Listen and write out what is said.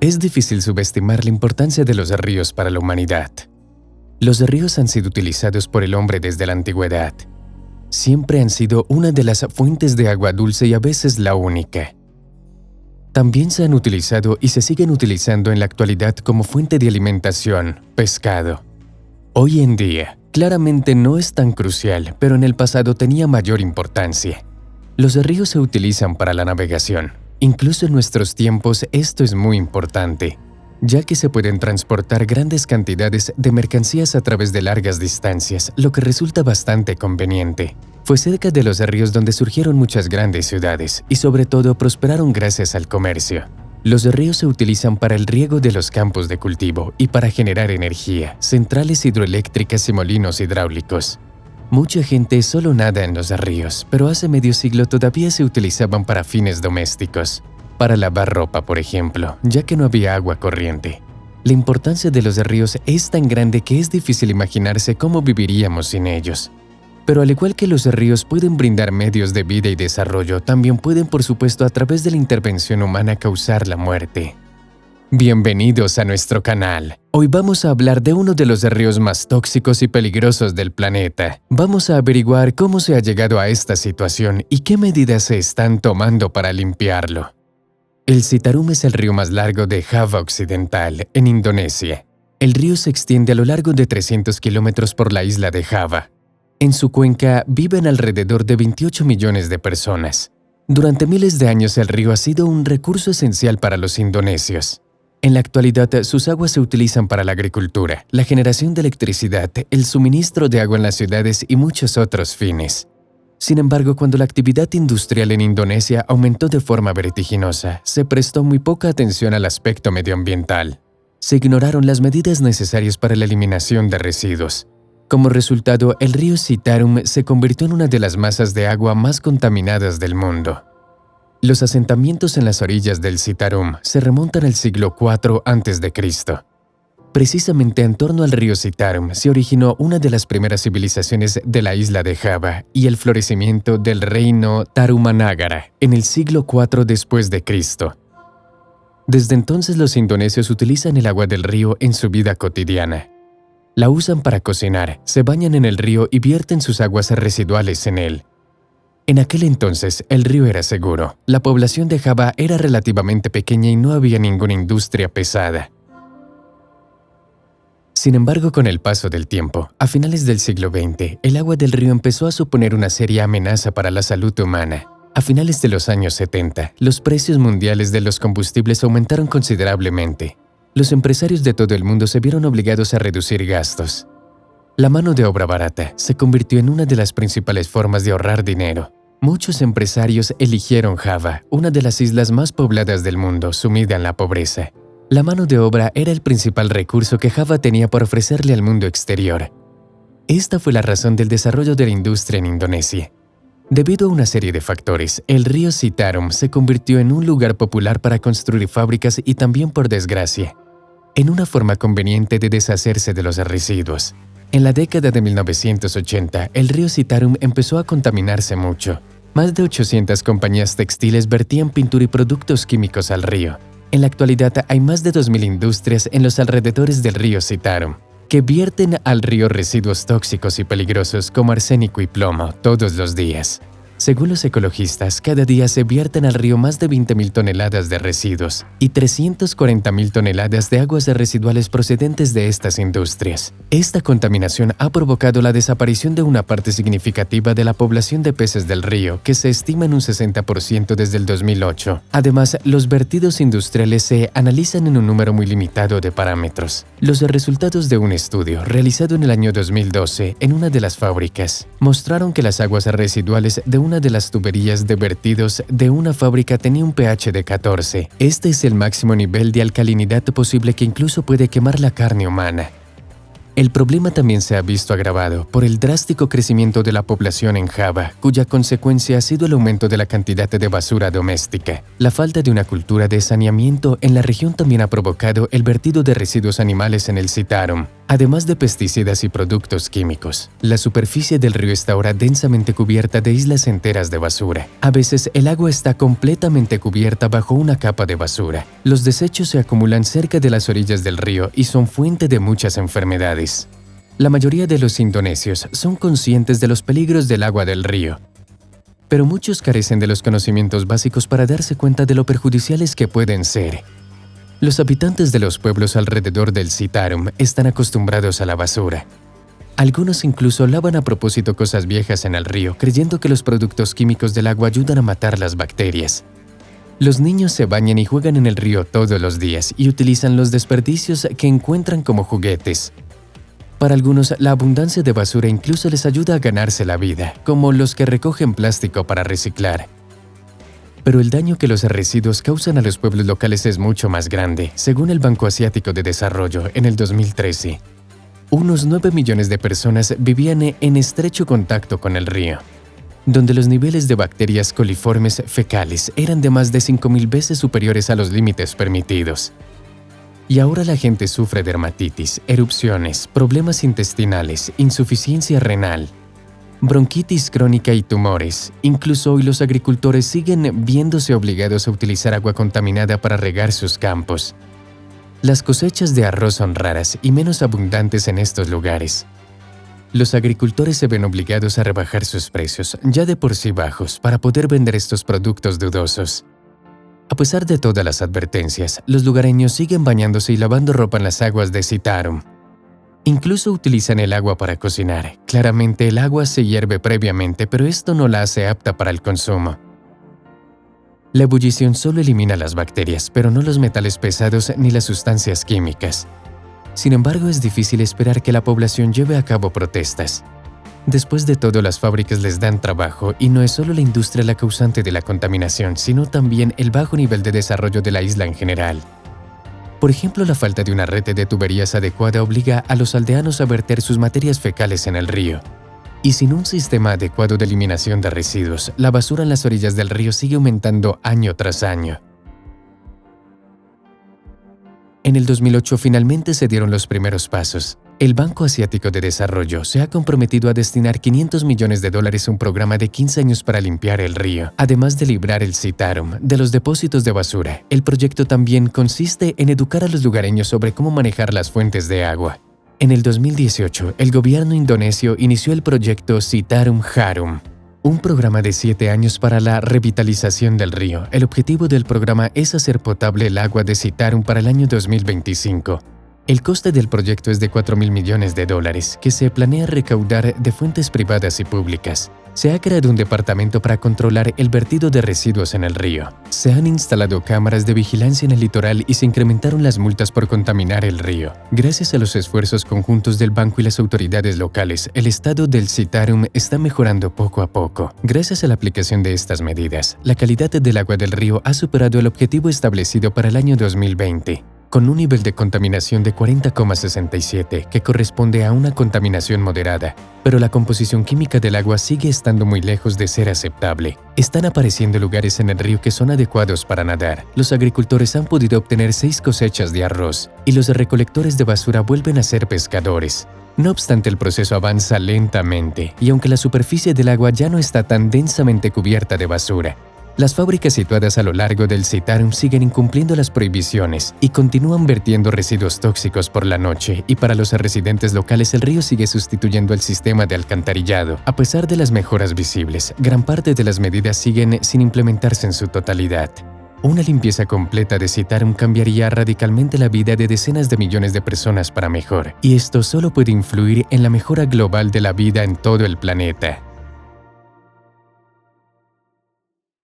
Es difícil subestimar la importancia de los ríos para la humanidad. Los ríos han sido utilizados por el hombre desde la antigüedad. Siempre han sido una de las fuentes de agua dulce y a veces la única. También se han utilizado y se siguen utilizando en la actualidad como fuente de alimentación, pescado. Hoy en día, claramente no es tan crucial, pero en el pasado tenía mayor importancia. Los ríos se utilizan para la navegación. Incluso en nuestros tiempos esto es muy importante, ya que se pueden transportar grandes cantidades de mercancías a través de largas distancias, lo que resulta bastante conveniente. Fue cerca de los ríos donde surgieron muchas grandes ciudades y sobre todo prosperaron gracias al comercio. Los ríos se utilizan para el riego de los campos de cultivo y para generar energía, centrales hidroeléctricas y molinos hidráulicos. Mucha gente solo nada en los ríos, pero hace medio siglo todavía se utilizaban para fines domésticos, para lavar ropa, por ejemplo, ya que no había agua corriente. La importancia de los ríos es tan grande que es difícil imaginarse cómo viviríamos sin ellos. Pero al igual que los ríos pueden brindar medios de vida y desarrollo, también pueden, por supuesto, a través de la intervención humana causar la muerte. Bienvenidos a nuestro canal. Hoy vamos a hablar de uno de los ríos más tóxicos y peligrosos del planeta. Vamos a averiguar cómo se ha llegado a esta situación y qué medidas se están tomando para limpiarlo. El Citarum es el río más largo de Java Occidental, en Indonesia. El río se extiende a lo largo de 300 kilómetros por la isla de Java. En su cuenca viven alrededor de 28 millones de personas. Durante miles de años el río ha sido un recurso esencial para los indonesios. En la actualidad, sus aguas se utilizan para la agricultura, la generación de electricidad, el suministro de agua en las ciudades y muchos otros fines. Sin embargo, cuando la actividad industrial en Indonesia aumentó de forma vertiginosa, se prestó muy poca atención al aspecto medioambiental. Se ignoraron las medidas necesarias para la eliminación de residuos. Como resultado, el río Citarum se convirtió en una de las masas de agua más contaminadas del mundo. Los asentamientos en las orillas del Citarum se remontan al siglo IV a.C. Precisamente en torno al río Citarum se originó una de las primeras civilizaciones de la isla de Java y el florecimiento del reino Tarumanagara en el siglo IV después de Cristo. Desde entonces los indonesios utilizan el agua del río en su vida cotidiana. La usan para cocinar, se bañan en el río y vierten sus aguas residuales en él. En aquel entonces, el río era seguro. La población de Java era relativamente pequeña y no había ninguna industria pesada. Sin embargo, con el paso del tiempo, a finales del siglo XX, el agua del río empezó a suponer una seria amenaza para la salud humana. A finales de los años 70, los precios mundiales de los combustibles aumentaron considerablemente. Los empresarios de todo el mundo se vieron obligados a reducir gastos. La mano de obra barata se convirtió en una de las principales formas de ahorrar dinero. Muchos empresarios eligieron Java, una de las islas más pobladas del mundo, sumida en la pobreza. La mano de obra era el principal recurso que Java tenía por ofrecerle al mundo exterior. Esta fue la razón del desarrollo de la industria en Indonesia. Debido a una serie de factores, el río Citarum se convirtió en un lugar popular para construir fábricas y también, por desgracia, en una forma conveniente de deshacerse de los residuos. En la década de 1980, el río Citarum empezó a contaminarse mucho. Más de 800 compañías textiles vertían pintura y productos químicos al río. En la actualidad hay más de 2.000 industrias en los alrededores del río Citarum, que vierten al río residuos tóxicos y peligrosos como arsénico y plomo todos los días. Según los ecologistas, cada día se vierten al río más de 20.000 toneladas de residuos y 340.000 toneladas de aguas residuales procedentes de estas industrias. Esta contaminación ha provocado la desaparición de una parte significativa de la población de peces del río, que se estima en un 60% desde el 2008. Además, los vertidos industriales se analizan en un número muy limitado de parámetros. Los resultados de un estudio realizado en el año 2012 en una de las fábricas mostraron que las aguas residuales de una de las tuberías de vertidos de una fábrica tenía un pH de 14. Este es el máximo nivel de alcalinidad posible que incluso puede quemar la carne humana. El problema también se ha visto agravado por el drástico crecimiento de la población en Java, cuya consecuencia ha sido el aumento de la cantidad de basura doméstica. La falta de una cultura de saneamiento en la región también ha provocado el vertido de residuos animales en el Citarum. Además de pesticidas y productos químicos, la superficie del río está ahora densamente cubierta de islas enteras de basura. A veces el agua está completamente cubierta bajo una capa de basura. Los desechos se acumulan cerca de las orillas del río y son fuente de muchas enfermedades. La mayoría de los indonesios son conscientes de los peligros del agua del río, pero muchos carecen de los conocimientos básicos para darse cuenta de lo perjudiciales que pueden ser. Los habitantes de los pueblos alrededor del Citarum están acostumbrados a la basura. Algunos incluso lavan a propósito cosas viejas en el río, creyendo que los productos químicos del agua ayudan a matar las bacterias. Los niños se bañan y juegan en el río todos los días y utilizan los desperdicios que encuentran como juguetes. Para algunos, la abundancia de basura incluso les ayuda a ganarse la vida, como los que recogen plástico para reciclar. Pero el daño que los residuos causan a los pueblos locales es mucho más grande, según el Banco Asiático de Desarrollo en el 2013. Unos 9 millones de personas vivían en estrecho contacto con el río, donde los niveles de bacterias coliformes fecales eran de más de 5.000 veces superiores a los límites permitidos. Y ahora la gente sufre dermatitis, erupciones, problemas intestinales, insuficiencia renal, bronquitis crónica y tumores. Incluso hoy los agricultores siguen viéndose obligados a utilizar agua contaminada para regar sus campos. Las cosechas de arroz son raras y menos abundantes en estos lugares. Los agricultores se ven obligados a rebajar sus precios, ya de por sí bajos, para poder vender estos productos dudosos. A pesar de todas las advertencias, los lugareños siguen bañándose y lavando ropa en las aguas de Citarum. Incluso utilizan el agua para cocinar. Claramente el agua se hierve previamente, pero esto no la hace apta para el consumo. La ebullición solo elimina las bacterias, pero no los metales pesados ni las sustancias químicas. Sin embargo, es difícil esperar que la población lleve a cabo protestas. Después de todo, las fábricas les dan trabajo y no es solo la industria la causante de la contaminación, sino también el bajo nivel de desarrollo de la isla en general. Por ejemplo, la falta de una red de tuberías adecuada obliga a los aldeanos a verter sus materias fecales en el río. Y sin un sistema adecuado de eliminación de residuos, la basura en las orillas del río sigue aumentando año tras año. En el 2008 finalmente se dieron los primeros pasos. El Banco Asiático de Desarrollo se ha comprometido a destinar $500 millones a un programa de 15 años para limpiar el río, además de librar el Citarum de los depósitos de basura. El proyecto también consiste en educar a los lugareños sobre cómo manejar las fuentes de agua. En el 2018, el gobierno indonesio inició el proyecto Citarum Harum, un programa de 7 años para la revitalización del río. El objetivo del programa es hacer potable el agua de Citarum para el año 2025. El coste del proyecto es de $4.000 millones, que se planea recaudar de fuentes privadas y públicas. Se ha creado un departamento para controlar el vertido de residuos en el río. Se han instalado cámaras de vigilancia en el litoral y se incrementaron las multas por contaminar el río. Gracias a los esfuerzos conjuntos del banco y las autoridades locales, el estado del Citarum está mejorando poco a poco. Gracias a la aplicación de estas medidas, la calidad del agua del río ha superado el objetivo establecido para el año 2020. Con un nivel de contaminación de 40,67, que corresponde a una contaminación moderada, pero la composición química del agua sigue estando muy lejos de ser aceptable. Están apareciendo lugares en el río que son adecuados para nadar. Los agricultores han podido obtener 6 cosechas de arroz, y los recolectores de basura vuelven a ser pescadores. No obstante, el proceso avanza lentamente, y aunque la superficie del agua ya no está tan densamente cubierta de basura, las fábricas situadas a lo largo del Citarum siguen incumpliendo las prohibiciones y continúan vertiendo residuos tóxicos por la noche, y para los residentes locales el río sigue sustituyendo el sistema de alcantarillado. A pesar de las mejoras visibles, gran parte de las medidas siguen sin implementarse en su totalidad. Una limpieza completa de Citarum cambiaría radicalmente la vida de decenas de millones de personas para mejor, y esto solo puede influir en la mejora global de la vida en todo el planeta.